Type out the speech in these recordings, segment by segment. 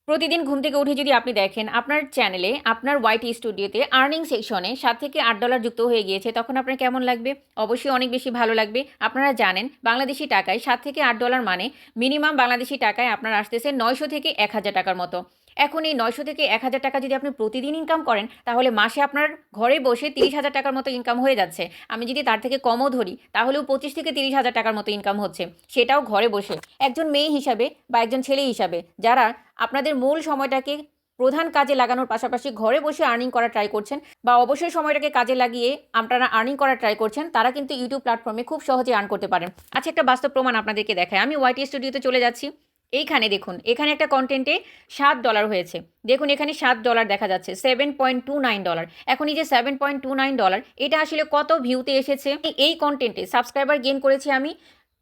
প্রতিদিন ঘুম থেকে উঠে যদি আপনি দেখেন আপনার চ্যানেলে আপনার ওয়াইটি স্টুডিওতে আর্নিং সেকশনে $7 থেকে $8 যুক্ত হয়ে গিয়েছে, তখন আপনার কেমন লাগবে? অবশ্যই অনেক বেশি ভালো লাগবে। আপনারা জানেন বাংলাদেশি টাকায় $7 থেকে $8 মানে মিনিমাম বাংলাদেশি টাকায় আপনার আসতেছে 900 থেকে 1000 টাকার মতো। এখন এই 900 থেকে 1000 টাকা যদি আপনি প্রতিদিন ইনকাম করেন, তাহলে মাসে আপনার ঘরে বসে 30,000 টাকার মতো ইনকাম হয়ে যাচ্ছে। আমি যদি তার থেকে কমও ধরি, তাহলেও 25 থেকে 30 হাজার টাকার মতো ইনকাম হচ্ছে, সেটাও ঘরে বসে। একজন মেয়ে হিসাবে বা একজন ছেলে হিসাবে যারা আপনাদের মূল সময়টাকে প্রধান কাজে লাগানোর পাশাপাশি ঘরে বসে আর্নিং করা ট্রাই করছেন বা অবসর সময়টাকে কাজে লাগিয়ে আপনারা আর্নিং করা ট্রাই করছেন, তারা কিন্তু ইউটিউব প্ল্যাটফর্মে খুব সহজে আর্ন করতে পারেন। আচ্ছা, একটা বাস্তব প্রমাণ আপনাদেরকে দেখায়। আমি ওয়াইটি স্টুডিওতে চলে যাচ্ছি। এইখানে দেখুন, এখানে একটা কন্টেন্টে $7 হয়েছে। দেখুন এখানে $7 দেখা যাচ্ছে, $7.29। এখন এই যে $7.29, এটা আসলে কত ভিউতে এসেছে? এই কন্টেন্টে সাবস্ক্রাইবার গেইন করেছি আমি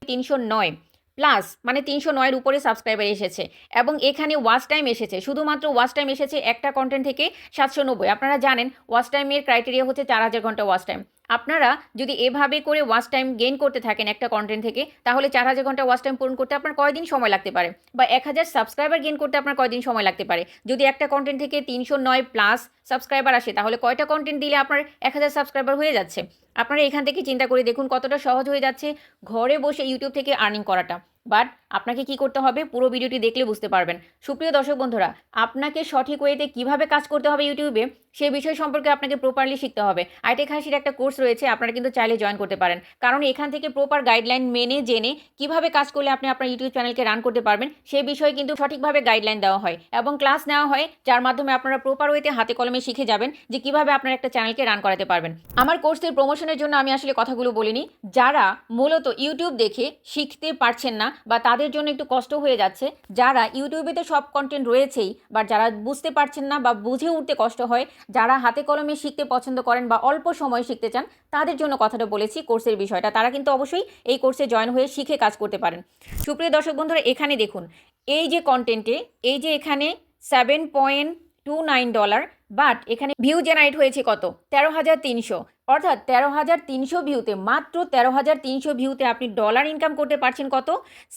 309 প্লাস, মানে 309-এর উপরে সাবস্ক্রাইবার এসেছে। এবং এখানে ওয়াচ টাইম এসেছে, শুধুমাত্র ওয়াচ টাইম এসেছে একটা কন্টেন্ট থেকে 790। আপনারা জানেন ওয়াচ টাইমের ক্রাইটেরিয়া হচ্ছে 4000 ঘন্টা ওয়াচ টাইম। আপনারা যদি এভাবে করে ওয়াচ টাইম গেইন করতে থাকেন একটা কন্টেন্ট থেকে, তাহলে 4000 ঘন্টা ওয়াচ টাইম পূরণ করতে আপনার কয়দিন সময় লাগতে পারে? বা 1000 সাবস্ক্রাইবার গেইন করতে আপনার কয়দিন সময় লাগতে পারে? যদি একটা কন্টেন্ট থেকে 309 প্লাস সাবস্ক্রাইবার আসে, তাহলে কয়টা কন্টেন্ট দিলে আপনার 1000 সাবস্ক্রাইবার হয়ে যাচ্ছে? আপনারা এখান থেকে চিন্তা করে দেখুন কতটা সহজ হয়ে যাচ্ছে ঘরে বসে ইউটিউব থেকে আর্নিং করাটা। বাট আপনাকে কি করতে হবে, পুরো ভিডিওটি দেখলে বুঝতে পারবেন। সুপ্রিয় দর্শক বন্ধুরা, আপনাকে সঠিক ওয়েতে কিভাবে কাজ করতে হবে ইউটিউবে, সেই বিষয় সম্পর্কে আপনাকে প্রপারলি শিখতে হবে। আইটেক হাসির একটা কোর্স রয়েছে, আপনারা কিন্তু চাইলে জয়েন করতে পারেন। কারণ এখান থেকে প্রপার গাইডলাইন মেনে জেনে কিভাবে কাজ করলে আপনি আপনার ইউটিউব চ্যানেলকে রান করতে পারবেন, সেই বিষয়ে কিন্তু সঠিকভাবে গাইডলাইন দেওয়া হয় এবং ক্লাস নেওয়া হয়, যার মাধ্যমে আপনারা প্রপার ওয়েতে হাতে কলমে শিখে যাবেন যে কিভাবে আপনার একটা চ্যানেলকে রান করাতে পারবেন। আমার কোর্সের প্রমোশনের জন্য আমি আসলে কথাগুলো বলিনি। যারা মূলত ইউটিউব দেখে শিখতে পারছেন না বা তাদের জন্য একটু কষ্ট হয়ে যাচ্ছে, যারা ইউটিউবে তো সব কন্টেন্ট রয়েছেই, বাট যারা বুঝতে পারছেন না বা বুঝে উঠতে কষ্ট হয়, যারা হাতে কলমে শিখতে পছন্দ করেন বা অল্প সময় শিখতে চান, তাদের জন্য কথাটা বলেছি কোর্সের বিষয়টা। তারা কিন্তু অবশ্যই এই কোর্সে জয়েন হয়ে শিখে কাজ করতে পারেন। সুপ্রিয় দর্শক বন্ধুরা, এখানে দেখুন এই যে কন্টেন্টে, এই যে এখানে $7.29, বাট এখানে ভিউ জেনারেট হয়েছে কত? 13,300। অর্থাৎ 13,300 ভিউতে, মাত্র 13,300 ভিউতে আপনি ডলার ইনকাম করতে পারছেন কত?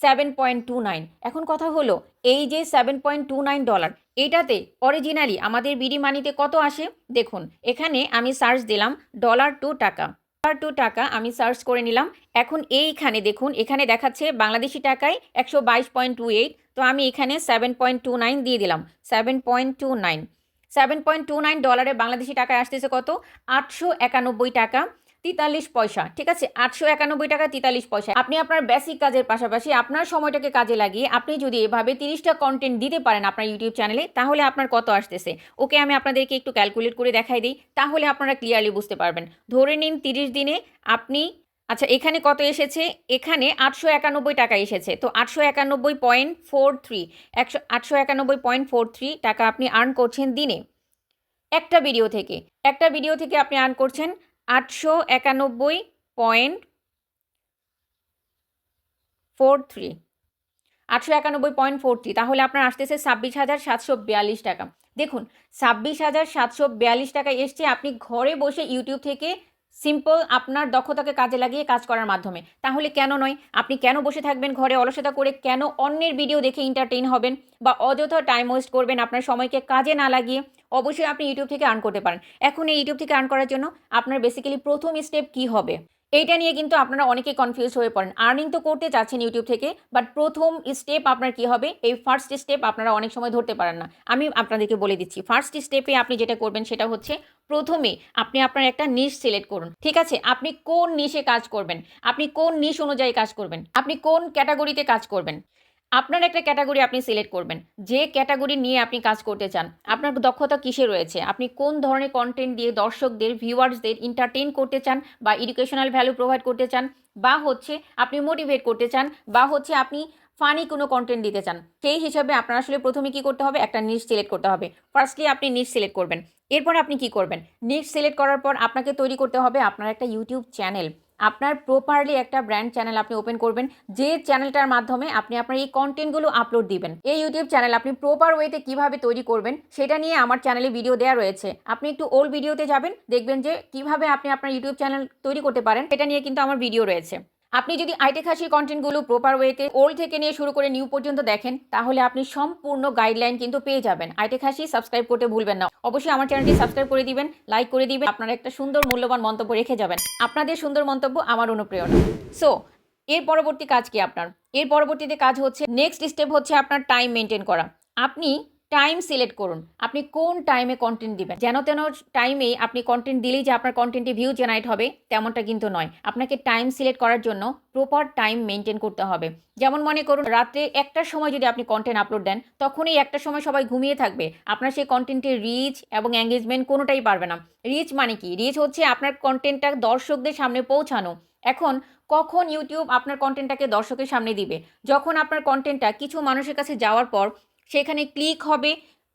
7.29। এখন কথা হলো, এই যে $7.29, এইটাতে অরিজিনালি আমাদের বিডি মানিতে কত আসে দেখুন। এখানে আমি সার্চ দিলাম $2 $2 আমি সার্চ করে নিলাম। এখন এইখানে দেখুন, এখানে দেখাচ্ছে বাংলাদেশি টাকায় 122.28। তো আমি এখানে 7.29 দিয়ে দিলাম। 7.29 $7.29 বাংলাদেশি টাকায় আসতেছে কত? 891 টাকা 43 পয়সা। ঠিক আছে, 891 টাকা 43 পয়সা। আপনি আপনার বেসিক কাজের পাশাপাশি আপনার সময়টাকে কাজে লাগিয়ে আপনি যদি এভাবে 30টা কন্টেন্ট দিতে পারেন আপনার ইউটিউব চ্যানেলে, তাহলে আপনার কত আসতেছে? ওকে, আমি আপনাদেরকে একটু ক্যালকুলেট করে দেখাই দিই, তাহলে আপনারা ক্লিয়ারলি বুঝতে পারবেন। ধরে নিন 30 দিনে আপনি, আচ্ছা এখানে কত এসেছে? এখানে 891 টাকা এসেছে। তো 891.43, 891.43 টাকা আপনি আর্ন করছেন দিনে একটা ভিডিও থেকে। একটা ভিডিও থেকে আপনি আর্ন করছেন 891.43, 891.43। তাহলে আপনার আসতেছে 26,742 টাকা। দেখুন, 26,742 টাকা এসছে আপনি ঘরে বসে ইউটিউব থেকে সিম্পল আপনার দক্ষতাকে কাজে লাগিয়ে কাজ করার মাধ্যমে। তাহলে কেন নয়? আপনি কেন বসে থাকবেন ঘরে অলসতা করে? কেন অন্যের ভিডিও দেখে এন্টারটেইন হবেন বা অযথা টাইম ওয়েস্ট করবেন আপনার সময়কে কাজে না লাগিয়ে? অবশ্যই আপনি ইউটিউব থেকে আর্ন করতে পারেন। এখন এই ইউটিউব থেকে আর্ন করার জন্য আপনার বেসিক্যালি প্রথম স্টেপ কী হবে, এইটা নিয়ে কিন্তু আপনারা অনেকে কনফিউজ হয়ে পড়েন। আর্নিং তো করতে চাচ্ছেন ইউটিউব থেকে, বাট প্রথম স্টেপ আপনার কি হবে, এই ফার্স্ট স্টেপ আপনারা অনেক সময় ধরতে পারেন না। আমি আপনাদেরকে বলে দিচ্ছি, ফার্স্ট স্টেপে আপনি যেটা করবেন সেটা হচ্ছে, প্রথমে আপনি আপনার একটা নিশ সিলেক্ট করুন। ঠিক আছে, আপনি কোন নিশে কাজ করবেন, আপনি কোন নিশ অনুযায়ী কাজ করবেন, আপনি কোন ক্যাটাগরিতে কাজ করবেন, আপনার একটা ক্যাটাগরি আপনি সিলেক্ট করবেন। যে ক্যাটাগরি নিয়ে আপনি কাজ করতে চান, আপনার দক্ষতা কিসে রয়েছে, আপনি কোন ধরনের কন্টেন্ট দিয়ে দর্শকদের, ভিউয়ার্সদের এন্টারটেইন করতে চান বা এডুকেশনাল ভ্যালু প্রোভাইড করতে চান, বা হচ্ছে আপনি মোটিভেট করতে চান, বা হচ্ছে আপনি ফানি কোনো কন্টেন্ট দিতে চান, সেই হিসাবে আপনার আসলে প্রথমে কি করতে হবে, একটা নিশ সিলেক্ট করতে হবে। ফার্স্টলি আপনি নিশ সিলেক্ট করবেন। এরপর আপনি কি করবেন, নিশ সিলেক্ট করার পর আপনাকে তৈরি করতে হবে আপনার একটা ইউটিউব চ্যানেল। আপনার প্রপারলি একটা ব্র্যান্ড চ্যানেল আপনি ওপেন করবেন, যে চ্যানেলটার মাধ্যমে আপনি আপনার এই কন্টেন্টগুলো আপলোড দিবেন। এই ইউটিউব চ্যানেল আপনি প্রপার ওয়েতে কিভাবে তৈরি করবেন সেটা নিয়ে আমার চ্যানেলে ভিডিও দেওয়া রয়েছে। আপনি একটু ওল্ড ভিডিওতে যাবেন, দেখবেন যে কিভাবে আপনি আপনার ইউটিউব চ্যানেল তৈরি করতে পারেন, এটা নিয়ে কিন্তু আমার ভিডিও রয়েছে। আপনি যদি আইটেক হাসির কন্টেন্টগুলো প্রপার ওয়েতে ওল্ড থেকে নিয়ে শুরু করে নিউ পর্যন্ত দেখেন, তাহলে আপনি সম্পূর্ণ গাইডলাইন কিন্তু পেয়ে যাবেন। আইটেক হাসি সাবস্ক্রাইব করতে ভুলবেন না। অবশ্যই আমার চ্যানেলটি সাবস্ক্রাইব করে দিবেন, লাইক করে দিবেন, আপনারা একটা সুন্দর মূল্যবান মন্তব্য রেখে যাবেন। আপনাদের সুন্দর মন্তব্য আমার অনুপ্রেরণা। সো এর পরবর্তী কাজ কি আপনার? এর পরবর্তীতে কাজ হচ্ছে, নেক্সট স্টেপ হচ্ছে আপনার টাইম মেনটেন করা। আপনি টাইম সিলেক্ট করুন, আপনি কোন টাইমে কন্টেন্ট দিবেন। যেন তেন টাইমে আপনি কন্টেন্ট দিলেই যে আপনার কন্টেন্টে ভিউ জেনারেট হবে তেমনটা কিন্তু নয়। আপনাকে টাইম সিলেক্ট করার জন্য প্রপার টাইম মেনটেন করতে হবে। যেমন মনে করুন রাত্রে 1টার সময় যদি আপনি কন্টেন্ট আপলোড দেন, তখনই 1টার সময় সবাই ঘুমিয়ে থাকবে, আপনার সেই কন্টেন্টের রিচ এবং এঙ্গেজমেন্ট কোনোটাই পারবে না। রিচ মানে কি? রিচ হচ্ছে আপনার কন্টেন্টটা দর্শকদের সামনে পৌঁছানো। এখন কখন ইউটিউব আপনার কন্টেন্টটাকে দর্শকের সামনে দিবে? যখন আপনার কন্টেন্টটা কিছু মানুষের কাছে যাওয়ার পর সেখানে ক্লিক হবে,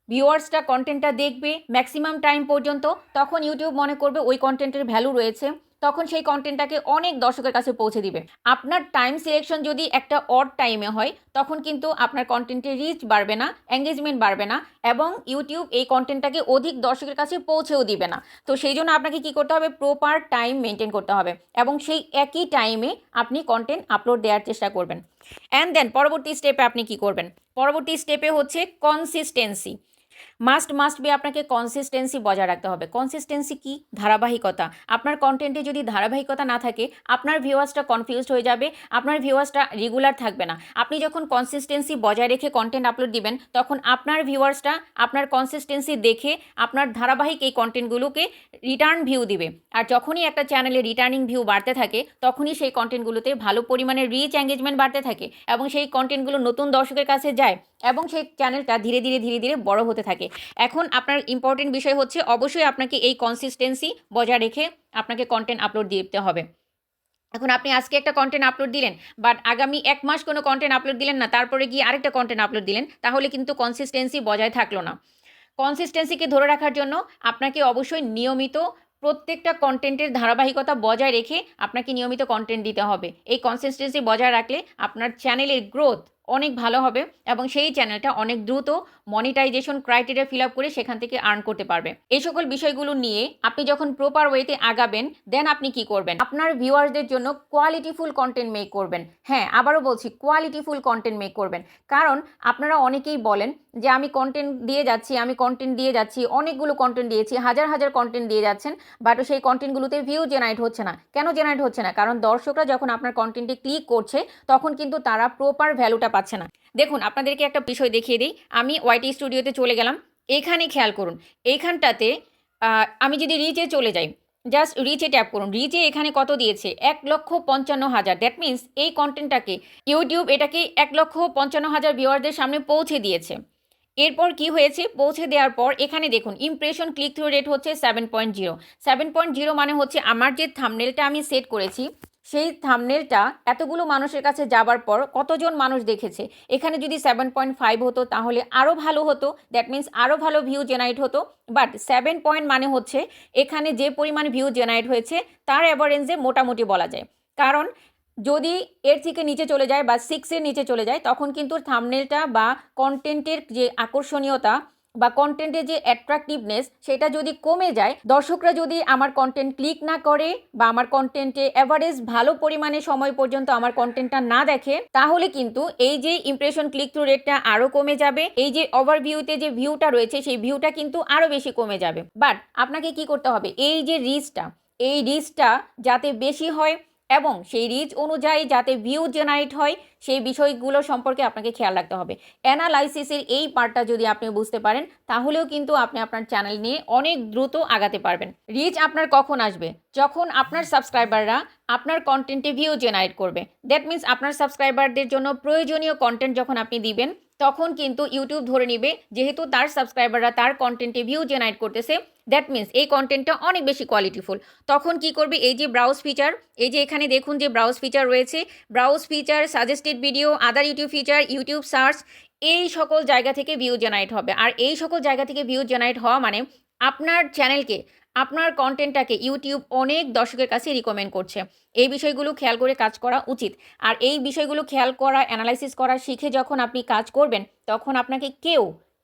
ভিউয়ার্সরা কন্টেন্টটা দেখবে ম্যাক্সিমাম টাইম পর্যন্ত, তখন ইউটিউব মনে করবে ওই কন্টেন্টের ভ্যালু রয়েছে, তখন সেই কন্টেন্টটাকে অনেক দর্শকের কাছে পৌঁছে দিবে। আপনার টাইম সিলেকশন যদি একটা অড টাইমে হয়, তখন কিন্তু আপনার কন্টেন্টের রিচ বাড়বে না, এঙ্গেজমেন্ট বাড়বে না, এবং ইউটিউব এই কন্টেন্টটাকে অধিক দর্শকের কাছে পৌঁছেও দিবে না। তো সেই জন্য আপনাকে কি করতে হবে? প্রপার টাইম মেনটেন করতে হবে এবং সেই একই টাইমে আপনি কন্টেন্ট আপলোড দেওয়ার চেষ্টা করবেন। অ্যান্ড দেন পরবর্তী স্টেপে আপনি কি করবেন? পরবর্তী স্টেপে হচ্ছে কনসিস্টেন্সি। মাস্ট বি আপনাকে কনসিস্টেন্সি বজায় রাখতে হবে। কনসিস্টেন্সি কি? ধারাবাহিকতা। আপনার কন্টেন্টে যদি ধারাবাহিকতা না থাকে, আপনার ভিউয়ার্সটা কনফিউজড হয়ে যাবে, আপনার ভিউয়ার্সটা রেগুলার থাকবে না। আপনি যখন কনসিস্টেন্সি বজায় রেখে কন্টেন্ট আপলোড দিবেন, তখন আপনার ভিউয়ার্সটা আপনার কনসিস্টেন্সি দেখে আপনার ধারাবাহিক এই কন্টেন্টগুলোকে রিটার্ন ভিউ দিবে। আর যখনই একটা চ্যানেলে রিটার্নিং ভিউ বাড়তে থাকে, তখনই সেই কন্টেন্টগুলোতে ভালো পরিমাণে রিচ এঙ্গেজমেন্ট বাড়তে থাকে এবং সেই কন্টেন্টগুলো নতুন দর্শকের কাছে যায় এবং সেই চ্যানেলটা ধীরে ধীরে বড় হতে থাকে। এখন আপনার ইম্পর্টেন্ট বিষয় হচ্ছে, অবশ্যই আপনাকে এই কনসিস্টেন্সি বজায় রেখে আপনাকে কন্টেন্ট আপলোড দিতে হবে। এখন আপনি আজকে একটা কন্টেন্ট আপলোড দিলেন, বাট আগামী 1 মাস কোনো কন্টেন্ট আপলোড দিলেন না, তারপরে গিয়ে আরেকটা কন্টেন্ট আপলোড দিলেন, তাহলে কিন্তু কনসিস্টেন্সি বজায় থাকলো না। কনসিস্টেন্সিকে ধরে রাখার জন্য আপনাকে অবশ্যই নিয়মিত প্রত্যেকটা কন্টেন্টের ধারাবাহিকতা বজায় রেখে আপনাকে নিয়মিত কন্টেন্ট দিতে হবে। এই কনসিস্টেন্সি বজায় রাখলে আপনার চ্যানেলের গ্রোথ অনেক ভালো হবে এবং সেই চ্যানেলটা অনেক দ্রুত মনিটাইজেশন ক্রাইটেরিয়া ফিল আপ করে সেখান থেকে আর্ন করতে পারবে। এই সকল বিষয়গুলো নিয়ে আপনি যখন প্রপার ওয়েতে আগাবেন, দেন আপনি কি করবেন? আপনার ভিউয়ার্সদের জন্য কোয়ালিটিফুল কন্টেন্ট মেক করবেন। হ্যাঁ, আবারও বলছি, কোয়ালিটিফুল কন্টেন্ট মেক করবেন। কারণ আপনারা অনেকেই বলেন যে আমি কন্টেন্ট দিয়ে যাচ্ছি, অনেকগুলো কন্টেন্ট দিয়েছি, হাজার কন্টেন্ট দিয়ে যাচ্ছেন, বাট সেই কন্টেন্টগুলোতে ভিউ জেনারেট হচ্ছে না। কেন জেনারেট হচ্ছে না? কারণ দর্শকরা যখন আপনার কন্টেন্টে ক্লিক করছে, তখন কিন্তু তারা প্রপার ভ্যালুটা পাচ্ছে না। দেখুন, আপনাদেরকে একটা বিষয় দেখিয়ে দিই। আমি ওয়াইটি স্টুডিওতে চলে গেলাম, এখানে খেয়াল করুন, এইখানটাতে আমি যদি রিচে চলে যাই, জাস্ট রিচে ট্যাপ করুন, রিচে এখানে কত দিয়েছে? 1,55,000। দ্যাট মিন্স এই কন্টেন্টটাকে ইউটিউব এটাকে 1,55,000 ভিউয়ারদের সামনে পৌঁছে দিয়েছে। এরপর কি হয়েছে? পৌঁছে দেওয়ার পর এখানে দেখুন ইমপ্রেশন ক্লিক থ্রু রেট হচ্ছে 7.0। 7.0 মানে হচ্ছে আমার যে থাম্বনেলটা আমি সেট করেছি, সেই থাম্বনেলটা এতগুলো মানুষের কাছে যাবার পর কতজন মানুষ দেখেছে। এখানে যদি 7.5 হতো তাহলে আরও ভালো হতো, দ্যাট মিন্স আরও ভালো ভিউ জেনারেট হতো। বাট 7 পয়েন্ট মানে হচ্ছে এখানে যে পরিমাণ ভিউ জেনারেট হয়েছে তার অ্যাভারেজে মোটামুটি বলা যায়। কারণ যদি এর থেকে নিচে চলে যায় বা 6-এর নিচে চলে যায়, তখন কিন্তু থাম্বনেলটা বা কন্টেন্টের যে আকর্ষণীয়তা বা কন্টেন্টের যে অ্যাট্রাকটিভনেস সেটা যদি কমে যায়, দর্শকরা যদি আমার কন্টেন্ট ক্লিক না করে বা আমার কন্টেন্টে অ্যাভারেজ ভালো পরিমাণে সময় পর্যন্ত আমার কন্টেন্টটা না দেখে, তাহলে কিন্তু এই যে ইমপ্রেশন ক্লিক থ্রু রেটটা আরও কমে যাবে, এই যে ওভারভিউতে যে ভিউটা রয়েছে সেই ভিউটা কিন্তু আরও বেশি কমে যাবে। বাট আপনাকে কি করতে হবে? এই যে এই রিচটা যাতে বেশি হয় এবং সেই রিচ অনুযায়ী যাতে ভিউ জেনারেট হয়, সেই বিষয়গুলো সম্পর্কে আপনাকে খেয়াল রাখতে হবে। অ্যানালাইসিসের এই পার্টটা যদি আপনি বুঝতে পারেন, তাহলেও কিন্তু আপনি আপনার চ্যানেল নিয়ে অনেক দ্রুত আগাতে পারবেন। রিচ আপনার কখন আসবে? যখন আপনার সাবস্ক্রাইবাররা আপনার কন্টেন্টে ভিউ জেনারেট করবে। দ্যাট মিন্স আপনার সাবস্ক্রাইবারদের জন্য প্রয়োজনীয় কন্টেন্ট যখন আপনি দিবেন, তখন কিন্তু ইউটিউব ধরে নিবে যেহেতু তার সাবস্ক্রাইবাররা তার কন্টেন্টে ভিউ জেনারেট করতেছে, দ্যাট মিন্স এই কন্টেন্টটা অনেক বেশি কোয়ালিটিফুল। তখন কি করবে? এই যে ব্রাউজ ফিচার, এই যে এখানে দেখুন যে ব্রাউজ ফিচার রয়েছে, ব্রাউজ ফিচার, সাজেস্টেড ভিডিও, আদার ইউটিউব ফিচার, ইউটিউব সার্চ, এই সকল জায়গা থেকে ভিউ জেনারেট হবে। আর এই সকল জায়গা থেকে ভিউ জেনারেট হওয়া মানে আপনার চ্যানেলকে, আপনার কন্টেন্টটাকে ইউটিউব অনেক দর্শকের কাছে রিকমেন্ড করছে। এই বিষয়গুলো খেয়াল করে কাজ করা উচিত। আর এই বিষয়গুলো খেয়াল করা, অ্যানালাইসিস করা শিখে যখন আপনি কাজ করবেন, তখন আপনাকে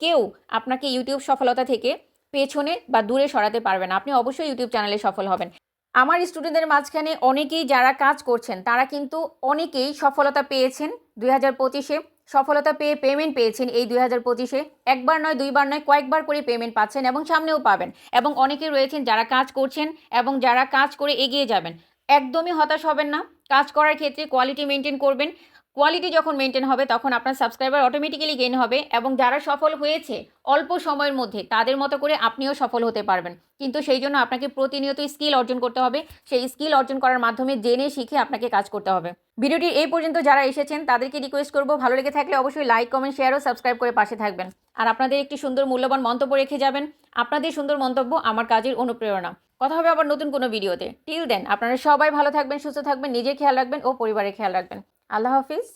কেউ আপনাকে ইউটিউব সফলতা থেকে পেছনে বা দূরে সরাতে পারবে না। আপনি অবশ্যই ইউটিউব চ্যানেলে সফল হবেন। আমার স্টুডেন্টদের মাঝখানে অনেকেই যারা কাজ করছেন তারা কিন্তু অনেকেই সফলতা পেয়েছেন 2025-এ, সফলতা পেয়ে পেমেন্ট পেয়েছেন এই 2025-এ। একবার নয়, দুইবার নয়, কয়েকবার করে পেমেন্ট পাচ্ছেন এবং সামনেও পাবেন। এবং অনেকে রয়েছেন যারা কাজ করছেন এবং যারা কাজ করে এগিয়ে যাবেন। একদমই হতাশ হবেন না। কাজ করার ক্ষেত্রে কোয়ালিটি মেনটেন করবেন। কোয়ালিটি যখন মেনটেন হবে তখন আপনার সাবস্ক্রাইবার অটোমেটিক্যালি গেইন হবে এবং যারা সফল হয়েছে অল্প সময়ের মধ্যে তাদের মতো করে আপনিও সফল হতে পারবেন। কিন্তু সেই জন্য আপনাকে প্রতিনিয়ত স্কিল অর্জন করতে হবে। সেই স্কিল অর্জন করার মাধ্যমে জেনে শিখে আপনাকে কাজ করতে হবে। ভিডিওটির এই পর্যন্ত যারা এসেছেন তাদেরকে রিকোয়েস্ট করব, ভালো লেগে থাকলে অবশ্যই লাইক, কমেন্ট, শেয়ার ও সাবস্ক্রাইব করে পাশে থাকবেন। আর আপনাদের একটি সুন্দর মূল্যবান মন্তব্য রেখে যাবেন। আপনাদের সুন্দর মন্তব্য আমার কাজের অনুপ্রেরণা। কথা হবে আবার নতুন কোনো ভিডিওতে। টিল দেন আপনারা সবাই ভালো থাকবেন, সুস্থ থাকবেন, নিজের খেয়াল রাখবেন ও পরিবারের খেয়াল রাখবেন। আল্লাহ হাফিজ।